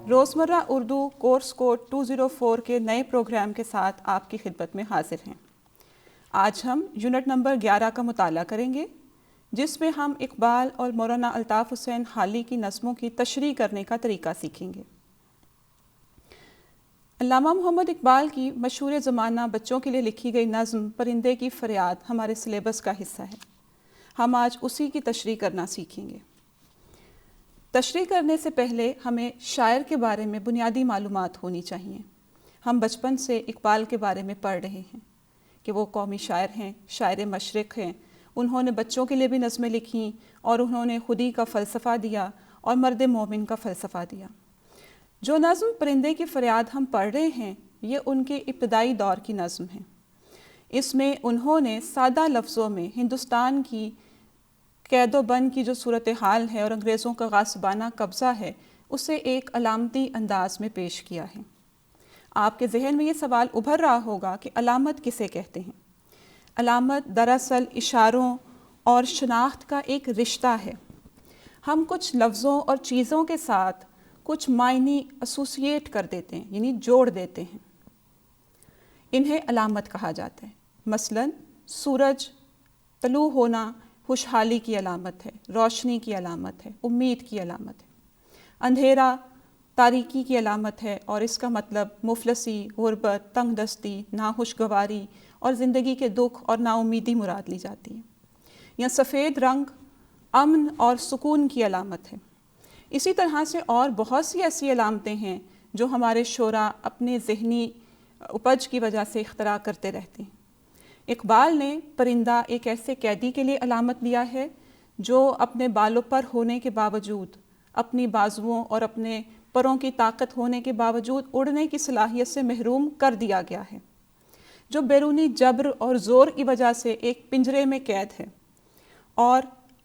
روزمرہ Urdu course code 204 کے نئے پروگرام کے ساتھ آپ کی خدمت میں حاضر ہیں۔ آج ہم یونٹ نمبر 11 کا مطالعہ کریں گے، جس میں ہم اقبال اور مولانا الطاف حسین حالی کی نظموں کی تشریح کرنے کا طریقہ سیکھیں گے۔ علامہ محمد اقبال کی مشہور زمانہ بچوں کے لیے لکھی گئی نظم پرندے کی فریاد ہمارے سلیبس کا حصہ ہے۔ ہم آج اسی کی تشریح کرنا سیکھیں گے۔ تشریح کرنے سے پہلے ہمیں شاعر کے بارے میں بنیادی معلومات ہونی چاہیے۔ ہم بچپن سے اقبال کے بارے میں پڑھ رہے ہیں کہ وہ قومی شاعر ہیں، شاعر مشرق ہیں۔ انہوں نے بچوں کے لیے بھی نظمیں لکھیں اور انہوں نے خودی کا فلسفہ دیا اور مرد مومن کا فلسفہ دیا۔ جو نظم پرندے کی فریاد ہم پڑھ رہے ہیں، یہ ان کے ابتدائی دور کی نظم ہے۔ اس میں انہوں نے سادہ لفظوں میں ہندوستان کی قید و بند کی جو صورتحال ہے اور انگریزوں کا غاصبانہ قبضہ ہے، اسے ایک علامتی انداز میں پیش کیا ہے۔ آپ کے ذہن میں یہ سوال ابھر رہا ہوگا کہ علامت کسے کہتے ہیں؟ علامت دراصل اشاروں اور شناخت کا ایک رشتہ ہے۔ ہم کچھ لفظوں اور چیزوں کے ساتھ کچھ معنی ایسوسیٹ کر دیتے ہیں، یعنی جوڑ دیتے ہیں۔ انہیں علامت کہا جاتا ہے۔ مثلاً سورج طلوع ہونا خوشحالی کی علامت ہے، روشنی کی علامت ہے، امید کی علامت ہے۔ اندھیرا تاریکی کی علامت ہے اور اس کا مطلب مفلسی، غربت، تنگ دستی، ناخوشگواری اور زندگی کے دکھ اور نا امیدی مراد لی جاتی ہے۔ یا سفید رنگ امن اور سکون کی علامت ہے۔ اسی طرح سے اور بہت سی ایسی علامتیں ہیں جو ہمارے شعراء اپنے ذہنی اپج کی وجہ سے اختراع کرتے رہتے ہیں۔ اقبال نے پرندہ ایک ایسے قیدی کے لیے علامت دیا ہے جو اپنے بالوں پر ہونے کے باوجود، اپنی بازوؤں اور اپنے پروں کی طاقت ہونے کے باوجود اڑنے کی صلاحیت سے محروم کر دیا گیا ہے، جو بیرونی جبر اور زور کی وجہ سے ایک پنجرے میں قید ہے اور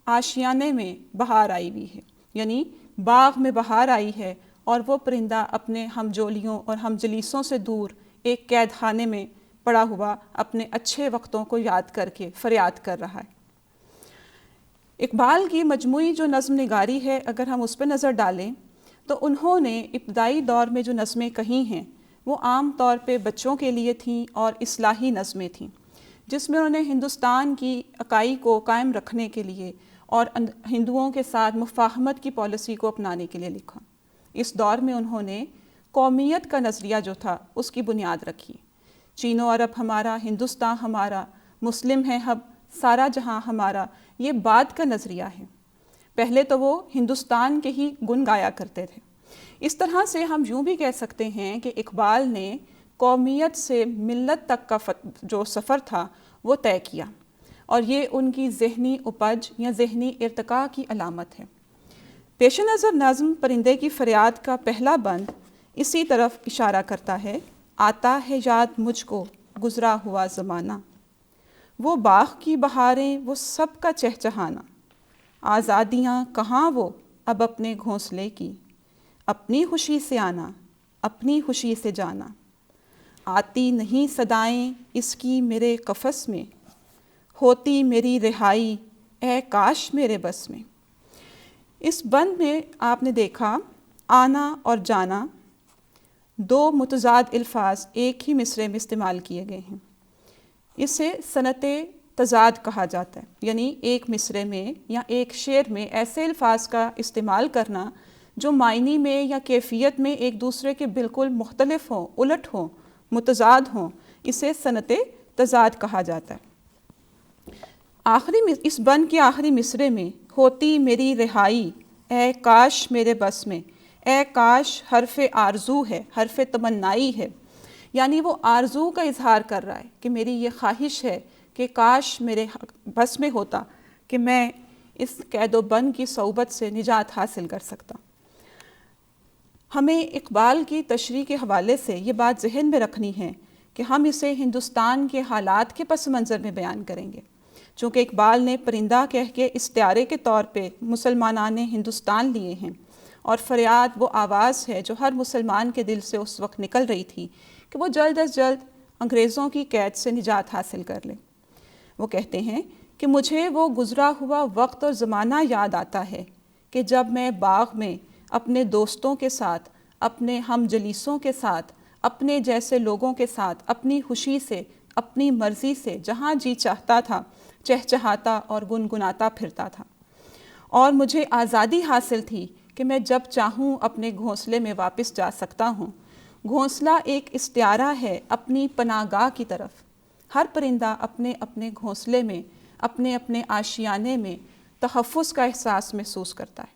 آشیانے میں بہار آئی ہوئی ہے، یعنی باغ میں بہار آئی ہے اور وہ پرندہ اپنے ہمجولیوں اور ہمجلیسوں سے دور ایک قید خانے میں پڑا ہوا اپنے اچھے وقتوں کو یاد کر کے فریاد کر رہا ہے۔ اقبال کی مجموعی جو نظم نگاری ہے، اگر ہم اس پہ نظر ڈالیں تو انہوں نے ابتدائی دور میں جو نظمیں کہی ہیں وہ عام طور پہ بچوں کے لیے تھیں اور اصلاحی نظمیں تھیں، جس میں انہوں نے ہندوستان کی اکائی کو قائم رکھنے کے لیے اور ہندوؤں کے ساتھ مفاہمت کی پالیسی کو اپنانے کے لیے لکھا۔ اس دور میں انہوں نے قومیت کا نظریہ جو تھا اس کی بنیاد رکھی۔ چین و عرب ہمارا، ہندوستان ہمارا، مسلم ہے ہم، سارا جہاں ہمارا، یہ بعد کا نظریہ ہے۔ پہلے تو وہ ہندوستان کے ہی گن گایا کرتے تھے۔ اس طرح سے ہم یوں بھی کہہ سکتے ہیں کہ اقبال نے قومیت سے ملت تک کا جو سفر تھا وہ طے کیا، اور یہ ان کی ذہنی اپج یا ذہنی ارتقاء کی علامت ہے۔ پیش نظر نظم پرندے کی فریاد کا پہلا بند اسی طرف اشارہ کرتا ہے۔ آتا ہے یاد مجھ کو گزرا ہوا زمانہ، وہ باغ کی بہاریں، وہ سب کا چہچہانا، آزادیاں کہاں وہ اب اپنے گھونسلے کی، اپنی خوشی سے آنا، اپنی خوشی سے جانا، آتی نہیں صدائیں اس کی میرے قفس میں، ہوتی میری رہائی اے کاش میرے بس میں۔ اس بند میں آپ نے دیکھا آنا اور جانا دو متضاد الفاظ ایک ہی مصرعے میں استعمال کیے گئے ہیں۔ اسے صنعت تضاد کہا جاتا ہے، یعنی ایک مصرعے میں یا ایک شعر میں ایسے الفاظ کا استعمال کرنا جو معنی میں یا کیفیت میں ایک دوسرے کے بالکل مختلف ہوں، الٹ ہوں، متضاد ہوں، اسے صنعت تضاد کہا جاتا ہے۔ اس بند کے آخری مصرعے میں ہوتی میری رہائی اے کاش میرے بس میں، اے کاش حرف آرزو ہے، حرف تمنائی ہے، یعنی وہ آرزو کا اظہار کر رہا ہے کہ میری یہ خواہش ہے کہ کاش میرے بس میں ہوتا کہ میں اس قید و بند کی صعوبت سے نجات حاصل کر سکتا۔ ہمیں اقبال کی تشریح کے حوالے سے یہ بات ذہن میں رکھنی ہے کہ ہم اسے ہندوستان کے حالات کے پس منظر میں بیان کریں گے، چونکہ اقبال نے پرندہ کہہ کے استعارے کے طور پہ مسلمانان ہندوستان لیے ہیں، اور فریاد وہ آواز ہے جو ہر مسلمان کے دل سے اس وقت نکل رہی تھی کہ وہ جلد از جلد انگریزوں کی قید سے نجات حاصل کر لے۔ وہ کہتے ہیں کہ مجھے وہ گزرا ہوا وقت اور زمانہ یاد آتا ہے کہ جب میں باغ میں اپنے دوستوں کے ساتھ اپنے ہم جلیسوں کے ساتھ، اپنے جیسے لوگوں کے ساتھ اپنی خوشی سے، اپنی مرضی سے جہاں جی چاہتا تھا چہچہاتا اور گنگناتا پھرتا تھا، اور مجھے آزادی حاصل تھی کہ میں جب چاہوں اپنے گھونسلے میں واپس جا سکتا ہوں۔ گھونسلہ ایک استعارہ ہے اپنی پناہ گاہ کی طرف۔ ہر پرندہ اپنے اپنے گھونسلے میں، اپنے اپنے آشیانے میں تحفظ کا احساس محسوس کرتا ہے۔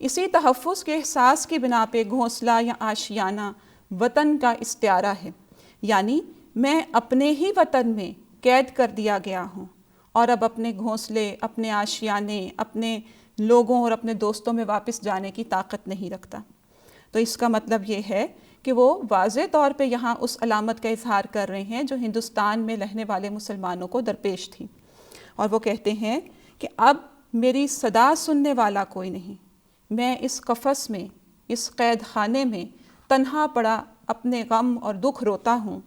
اسی تحفظ کے احساس کی بنا پہ گھونسلہ یا آشیانہ وطن کا استعارہ ہے، یعنی میں اپنے ہی وطن میں قید کر دیا گیا ہوں اور اب اپنے گھونسلے، اپنے آشیانے، اپنے لوگوں اور اپنے دوستوں میں واپس جانے کی طاقت نہیں رکھتا۔ تو اس کا مطلب یہ ہے کہ وہ واضح طور پہ یہاں اس علامت کا اظہار کر رہے ہیں جو ہندوستان میں رہنے والے مسلمانوں کو درپیش تھی، اور وہ کہتے ہیں کہ اب میری صدا سننے والا کوئی نہیں، میں اس قفس میں، اس قید خانے میں تنہا پڑا اپنے غم اور دکھ روتا ہوں،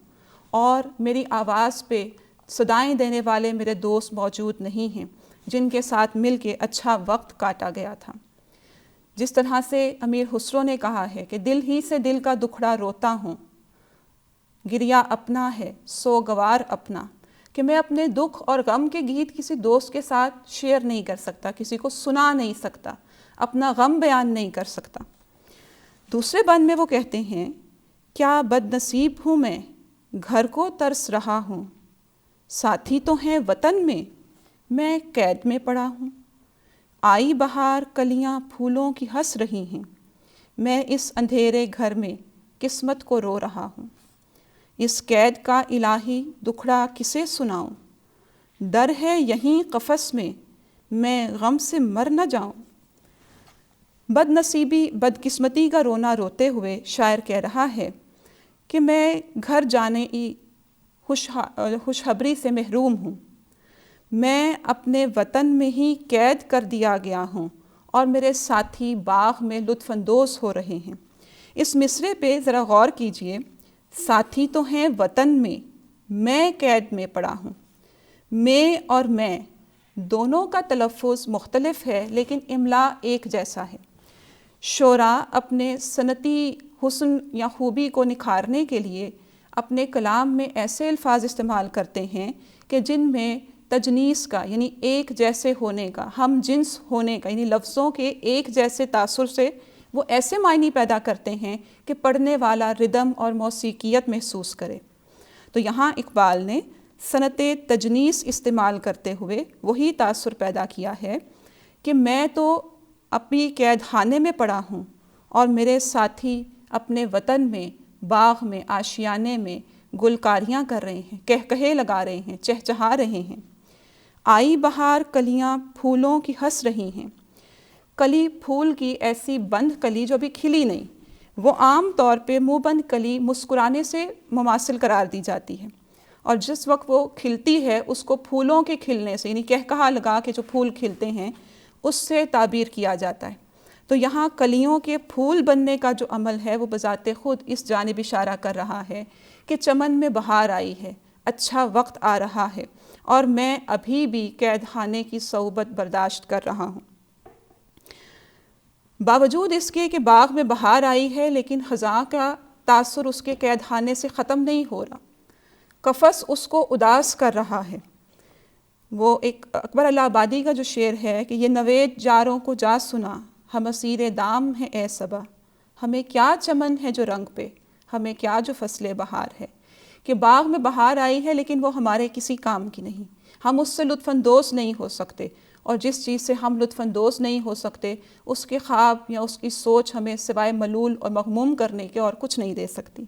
اور میری آواز پہ صدائیں دینے والے میرے دوست موجود نہیں ہیں جن کے ساتھ مل کے اچھا وقت کاٹا گیا تھا۔ جس طرح سے امیر خسرو نے کہا ہے کہ دل ہی سے دل کا دکھڑا روتا ہوں، گریا اپنا ہے سو گوار اپنا، کہ میں اپنے دکھ اور غم کے گیت کسی دوست کے ساتھ شیئر نہیں کر سکتا، کسی کو سنا نہیں سکتا، اپنا غم بیان نہیں کر سکتا۔ دوسرے بند میں وہ کہتے ہیں، کیا بد نصیب ہوں میں گھر کو ترس رہا ہوں، ساتھی تو ہیں وطن میں قید میں پڑا ہوں، آئی بہار کلیاں پھولوں کی ہنس رہی ہیں، میں اس اندھیرے گھر میں قسمت کو رو رہا ہوں، اس قید کا الہی دکھڑا کسے سناؤں، ڈر ہے یہیں قفس میں غم سے مر نہ جاؤں۔ بد نصیبی، بد قسمتی کا رونا روتے ہوئے شاعر کہہ رہا ہے کہ میں گھر جانے کی خوشخبری سے محروم ہوں، میں اپنے وطن میں ہی قید کر دیا گیا ہوں اور میرے ساتھی باغ میں لطف اندوز ہو رہے ہیں۔ اس مصرعے پہ ذرا غور کیجئے، ساتھی تو ہیں وطن میں قید میں پڑا ہوں۔ میں اور میں دونوں کا تلفظ مختلف ہے لیکن املا ایک جیسا ہے۔ شعراء اپنے صنعتی حسن یا خوبی کو نکھارنے کے لیے اپنے کلام میں ایسے الفاظ استعمال کرتے ہیں کہ جن میں تجنیس کا یعنی ایک جیسے ہونے کا، ہم جنس ہونے کا یعنی لفظوں کے ایک جیسے تاثر سے وہ ایسے معنی پیدا کرتے ہیں کہ پڑھنے والا ردم اور موسیقیت محسوس کرے۔ تو یہاں اقبال نے صنعت تجنیس استعمال کرتے ہوئے وہی تاثر پیدا کیا ہے کہ میں تو اپنی قید خانے میں پڑا ہوں اور میرے ساتھی اپنے وطن میں، باغ میں، آشیانے میں گلکاریاں کر رہے ہیں، کہکہے لگا رہے ہیں، چہچہا رہے ہیں۔ آئی بہار کلیاں پھولوں کی ہنس رہی ہیں۔ کلی پھول کی ایسی بند کلی جو ابھی کھلی نہیں، وہ عام طور پہ منہ بند کلی مسکرانے سے مماثل قرار دی جاتی ہے، اور جس وقت وہ کھلتی ہے اس کو پھولوں کے کھلنے سے یعنی کہکہا لگا کے جو پھول کھلتے ہیں اس سے تعبیر کیا جاتا ہے۔ تو یہاں کلیوں کے پھول بننے کا جو عمل ہے وہ بذات خود اس جانب اشارہ کر رہا ہے کہ چمن میں بہار آئی ہے، اچھا وقت آ رہا ہے، اور میں ابھی بھی قید خانے کی صعوبت برداشت کر رہا ہوں۔ باوجود اس کے کہ باغ میں بہار آئی ہے لیکن خزاں کا تاثر اس کے قید خانے سے ختم نہیں ہو رہا، قفس اس کو اداس کر رہا ہے۔ وہ ایک اکبر الہ آبادی کا جو شعر ہے کہ یہ نوید جاروں کو جا سنا، ہم اسیر دام ہیں اے صبا، ہمیں کیا چمن ہے جو رنگ پہ، ہمیں کیا جو فصل بہار ہے، کہ باغ میں بہار آئی ہے لیکن وہ ہمارے کسی کام کی نہیں، ہم اس سے لطف اندوز نہیں ہو سکتے، اور جس چیز سے ہم لطف اندوز نہیں ہو سکتے اس کے خواب یا اس کی سوچ ہمیں سوائے ملول اور مغموم کرنے کے اور کچھ نہیں دے سکتی۔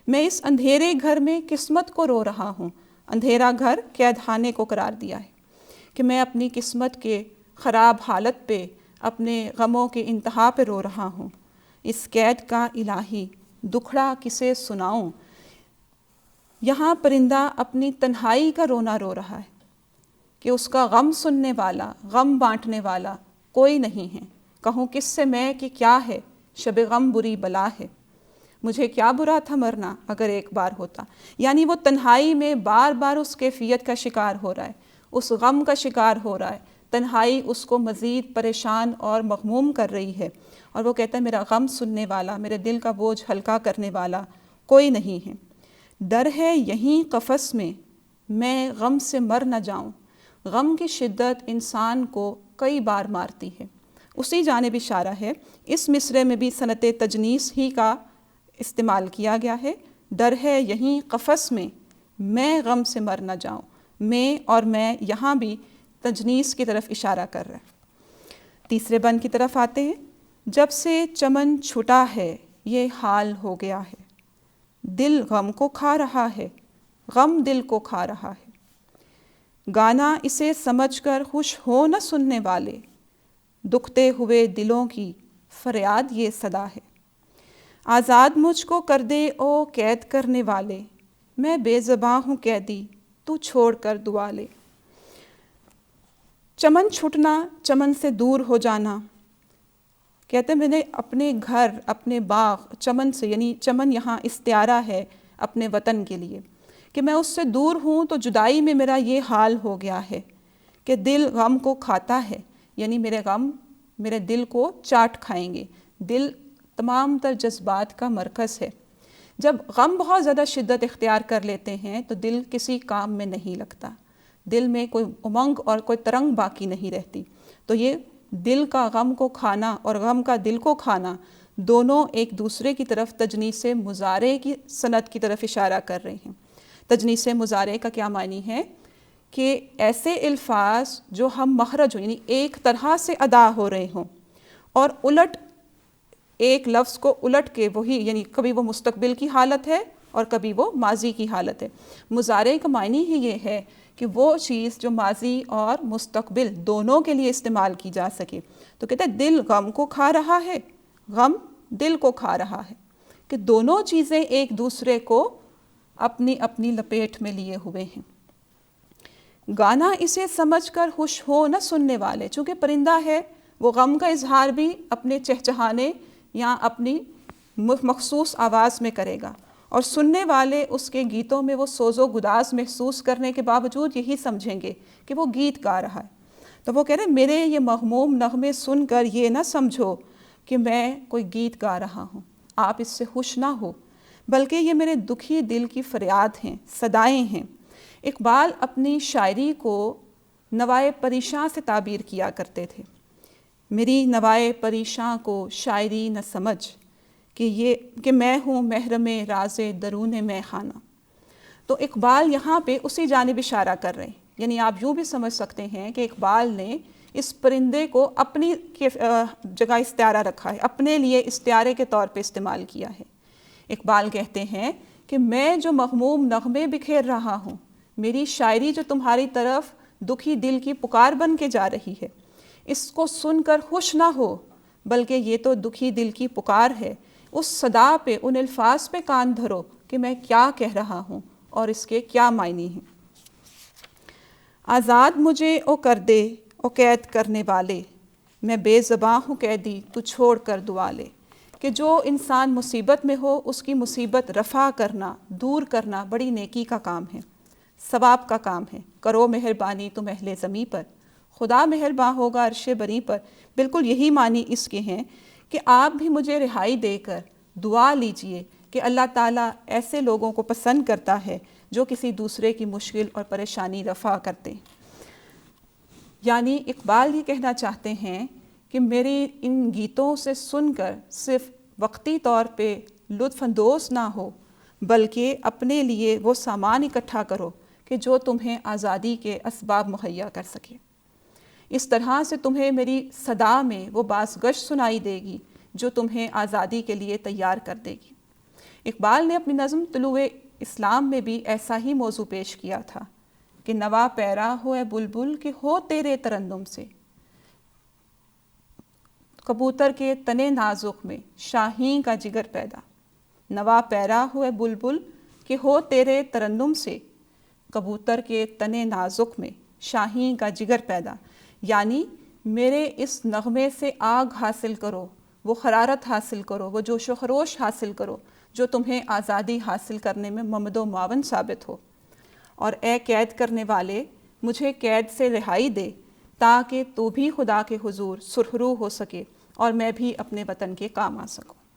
میں اس اندھیرے گھر میں قسمت کو رو رہا ہوں، اندھیرا گھر قید خانے کو قرار دیا ہے کہ میں اپنی قسمت کے خراب حالت پہ، اپنے غموں کے انتہا پہ رو رہا ہوں، اس قید کا الہی دکھڑا کسے سناؤں۔ یہاں پرندہ اپنی تنہائی کا رونا رو رہا ہے کہ اس کا غم سننے والا، غم بانٹنے والا کوئی نہیں ہے۔ کہوں کس سے میں کہ کیا ہے، شب غم بری بلا ہے، مجھے کیا برا تھا مرنا اگر ایک بار ہوتا۔ یعنی وہ تنہائی میں بار بار اس کیفیت کا شکار ہو رہا ہے، اس غم کا شکار ہو رہا ہے، تنہائی اس کو مزید پریشان اور مغموم کر رہی ہے، اور وہ کہتا ہے میرا غم سننے والا، میرے دل کا بوجھ ہلکا کرنے والا کوئی نہیں ہے۔ ڈر ہے یہیں قفس میں غم سے مر نہ جاؤں۔ غم کی شدت انسان کو کئی بار مارتی ہے۔ اسی جانب اشارہ ہے، اس مصرعے میں بھی صنعت تجنیس ہی کا استعمال کیا گیا ہے۔ ڈر ہے یہیں قفس میں غم سے مر نہ جاؤں۔ میں اور میں یہاں بھی تجنیس کی طرف اشارہ کر رہا ہے۔ تیسرے بند کی طرف آتے ہیں۔ جب سے چمن چھٹا ہے یہ حال ہو گیا ہے، دل غم کو کھا رہا ہے، غم دل کو کھا رہا ہے۔ گانا اسے سمجھ کر خوش ہو نہ سننے والے، دکھتے ہوئے دلوں کی فریاد یہ صدا ہے۔ آزاد مجھ کو کر دے او قید کرنے والے، میں بے زباں ہوں قیدی تو چھوڑ کر دعا لے۔ چمن چھٹنا، چمن سے دور ہو جانا، کہتے ہیں میں نے اپنے گھر، اپنے باغ چمن سے، یعنی چمن یہاں استعارہ ہے اپنے وطن کے لیے، کہ میں اس سے دور ہوں تو جدائی میں میرا یہ حال ہو گیا ہے کہ دل غم کو کھاتا ہے، یعنی میرے غم میرے دل کو چاٹ کھائیں گے۔ دل تمام تر جذبات کا مرکز ہے۔ جب غم بہت زیادہ شدت اختیار کر لیتے ہیں تو دل کسی کام میں نہیں لگتا، دل میں کوئی امنگ اور کوئی ترنگ باقی نہیں رہتی۔ تو یہ دل کا غم کو کھانا اور غم کا دل کو کھانا دونوں ایک دوسرے کی طرف تجنیس مضارع کی صنعت کی طرف اشارہ کر رہے ہیں۔ تجنیس مضارع کا کیا معنی ہے کہ ایسے الفاظ جو ہم مخرج ہوں، یعنی ایک طرح سے ادا ہو رہے ہوں، اور الٹ ایک لفظ کو الٹ کے وہی، یعنی کبھی وہ مستقبل کی حالت ہے اور کبھی وہ ماضی کی حالت ہے۔ مضارع کا معنی ہی یہ ہے کہ وہ چیز جو ماضی اور مستقبل دونوں کے لیے استعمال کی جا سکے۔ تو کہتے ہیں دل غم کو کھا رہا ہے، غم دل کو کھا رہا ہے، کہ دونوں چیزیں ایک دوسرے کو اپنی اپنی لپیٹ میں لیے ہوئے ہیں۔ گانا اسے سمجھ کر خوش ہو نہ سننے والے، چونکہ پرندہ ہے وہ غم کا اظہار بھی اپنے چہچہانے یا اپنی مخصوص آواز میں کرے گا، اور سننے والے اس کے گیتوں میں وہ سوز و گداز محسوس کرنے کے باوجود یہی سمجھیں گے کہ وہ گیت گا رہا ہے۔ تو وہ کہہ رہے ہیں میرے یہ مغموم نغمے سن کر یہ نہ سمجھو کہ میں کوئی گیت گا رہا ہوں، آپ اس سے خوش نہ ہو، بلکہ یہ میرے دکھی دل کی فریاد ہیں، صدائیں ہیں۔ اقبال اپنی شاعری کو نوائے پریشاں سے تعبیر کیا کرتے تھے۔ میری نوائے پریشاں کو شاعری نہ سمجھ کہ میں ہوں محرم راز درون میں خانہ۔ تو اقبال یہاں پہ اسی جانب اشارہ کر رہے ہیں، یعنی آپ یوں بھی سمجھ سکتے ہیں کہ اقبال نے اس پرندے کو اپنی جگہ استعارہ رکھا ہے، اپنے لیے استعارے کے طور پہ استعمال کیا ہے۔ اقبال کہتے ہیں کہ میں جو مغموم نغمے بکھیر رہا ہوں، میری شاعری جو تمہاری طرف دکھی دل کی پکار بن کے جا رہی ہے، اس کو سن کر خوش نہ ہو، بلکہ یہ تو دکھی دل کی پکار ہے۔ اس صدا پہ، ان الفاظ پہ کان دھرو کہ میں کیا کہہ رہا ہوں اور اس کے کیا معنی ہیں۔ آزاد مجھے او کر دے او قید کرنے والے، میں بے زباں ہوں قیدی تو چھوڑ کر دعا لے۔ کہ جو انسان مصیبت میں ہو اس کی مصیبت رفع کرنا، دور کرنا بڑی نیکی کا کام ہے، ثواب کا کام ہے۔ کرو مہربانی تم اہل زمیں پر، خدا مہرباں ہوگا عرش بری پر۔ بالکل یہی معنی اس کے ہیں کہ آپ بھی مجھے رہائی دے کر دعا لیجئے کہ اللہ تعالیٰ ایسے لوگوں کو پسند کرتا ہے جو کسی دوسرے کی مشکل اور پریشانی رفع کرتے ہیں۔ یعنی اقبال یہ کہنا چاہتے ہیں کہ میری ان گیتوں سے سن کر صرف وقتی طور پہ لطف اندوز نہ ہو، بلکہ اپنے لیے وہ سامان اکٹھا کرو کہ جو تمہیں آزادی کے اسباب مہیا کر سکے۔ اس طرح سے تمہیں میری صدا میں وہ بازگشت سنائی دے گی جو تمہیں آزادی کے لیے تیار کر دے گی۔ اقبال نے اپنی نظم طلوع اسلام میں بھی ایسا ہی موضوع پیش کیا تھا کہ نوا پیرا ہو اے بلبل کہ ہو تیرے ترنم سے، کبوتر کے تنے نازک میں شاہین کا جگر پیدا۔ نوا پیرا ہو اے بلبل کہ ہو تیرے ترنم سے، کبوتر کے تنے نازک میں شاہین کا جگر پیدا، یعنی میرے اس نغمے سے آگ حاصل کرو، وہ حرارت حاصل کرو، وہ جوش و خروش حاصل کرو جو تمہیں آزادی حاصل کرنے میں ممد و معاون ثابت ہو۔ اور اے قید کرنے والے، مجھے قید سے رہائی دے تاکہ تو بھی خدا کے حضور سرخرو ہو سکے اور میں بھی اپنے وطن کے کام آ سکوں۔